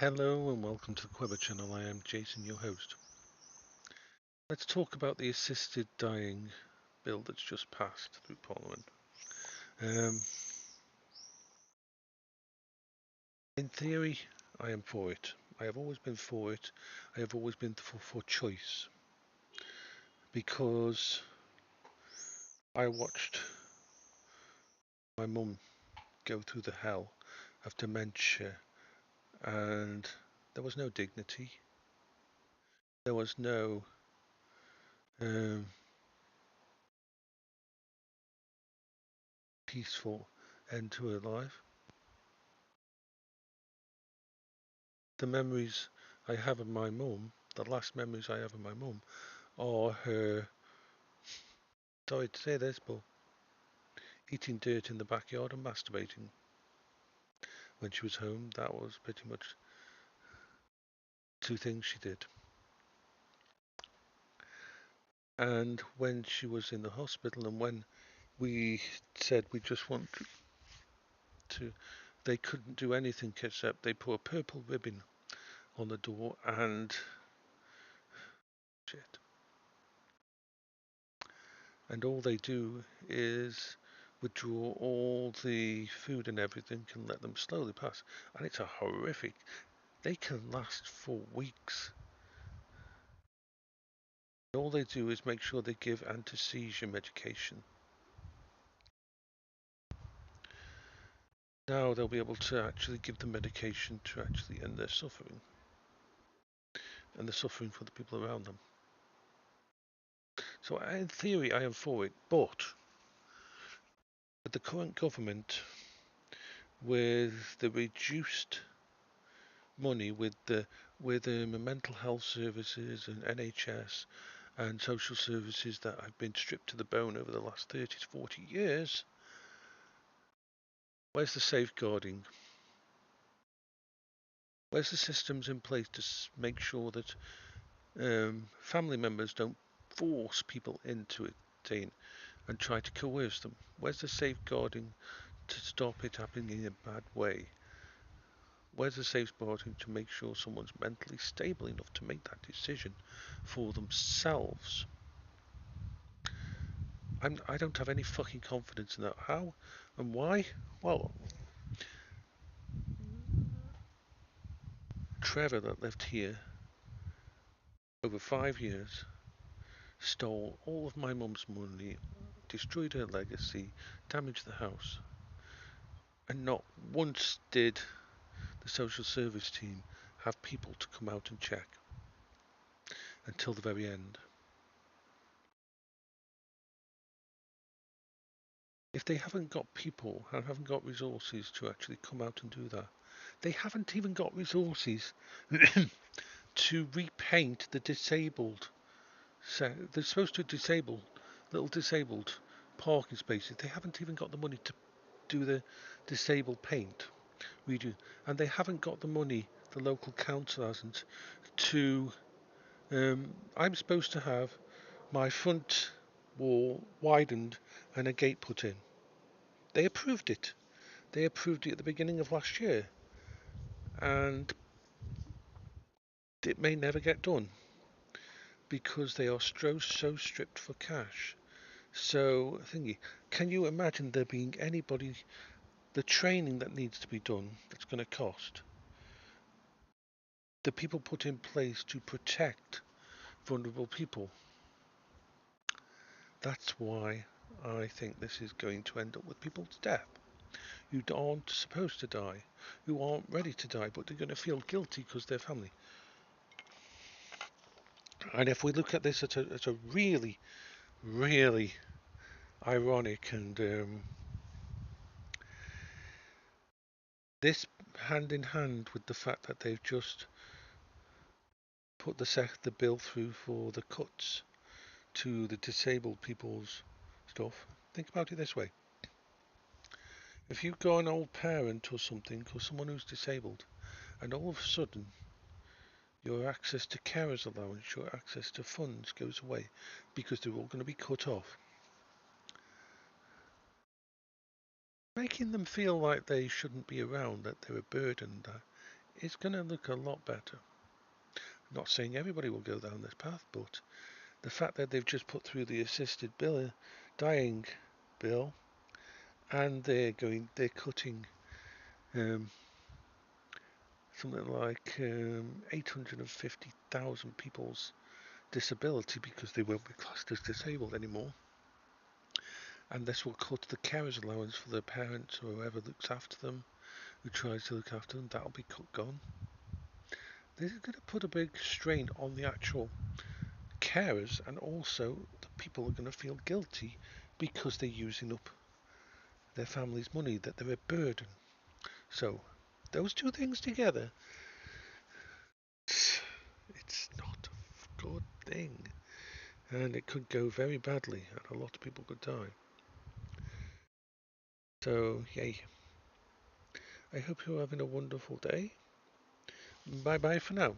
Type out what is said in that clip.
Hello and welcome to the Quiver channel. I am Jason, your host. Let's talk about the assisted dying bill that's just passed through Parliament. In theory, I am for it. I have always been for it. I have always been for choice, because I watched my mum go through the hell of dementia, and there was no dignity. There was no peaceful end to her life. The memories I have of my mum, the last memories I have of my mum, are her, sorry to say this, but eating dirt in the backyard and masturbating when she was home. That was pretty much two things she did. And when she was in the hospital, and when we said we just want to, they couldn't do anything except they put a purple ribbon on the door and shit. And all they do is withdraw all the food and everything and let them slowly pass. And it's a horrific. They can last for weeks. All they do is make sure they give anti-seizure medication. Now they'll be able to actually give them medication to actually end their suffering. And the suffering for the people around them. So in theory I am for it, but with the current government, with the reduced money, with the mental health services and NHS and social services that have been stripped to the bone over the last 30 to 40 years, where's the safeguarding? Where's the systems in place to make sure that family members don't force people into it and try to coerce them? Where's the safeguarding to stop it happening in a bad way? Where's the safeguarding to make sure someone's mentally stable enough to make that decision for themselves? I don't have any fucking confidence in that. How and why? Well, Trevor, that lived here over 5 years, stole all of my mum's money, destroyed her legacy, damaged the house, and not once did the social service team have people to come out and check until the very end. If they haven't got people and haven't got resources to actually come out and do that, they haven't even got resources to repaint the disabled. So they're supposed to disable little disabled parking spaces. They haven't even got the money to do the disabled paint redo, and they haven't got the money. The local council hasn't to. I'm supposed to have my front wall widened and a gate put in. They approved it. They approved it at the beginning of last year, and it may never get done because they are so stripped for cash. So, thingy, can you imagine there being anybody, the training that needs to be done that's going to cost, the people put in place to protect vulnerable people? That's why I think this is going to end up with people's death who aren't supposed to die, who aren't ready to die, but they're going to feel guilty because they're family. And if we look at this as a really, really ironic and this hand in hand with the fact that they've just put the bill through for the cuts to the disabled people's stuff. Think about it this way. If you've got an old parent or something, or someone who's disabled, and all of a sudden your access to carers allowance, your access to funds goes away because they're all going to be cut off, making them feel like they shouldn't be around, that they're a burden, that is going to look a lot better. I'm not saying everybody will go down this path, but the fact that they've just put through the assisted dying bill, and they're cutting something like 850,000 people's disability because they won't be classed as disabled anymore. And this will cut the carers allowance for their parents or whoever looks after them, who tries to look after them. That'll be gone. This is going to put a big strain on the actual carers, and also the people are going to feel guilty because they're using up their family's money, that they're a burden. So those two things together, it's not a good thing, and it could go very badly, and a lot of people could die. So yay. I hope you're having a wonderful day. Bye bye for now.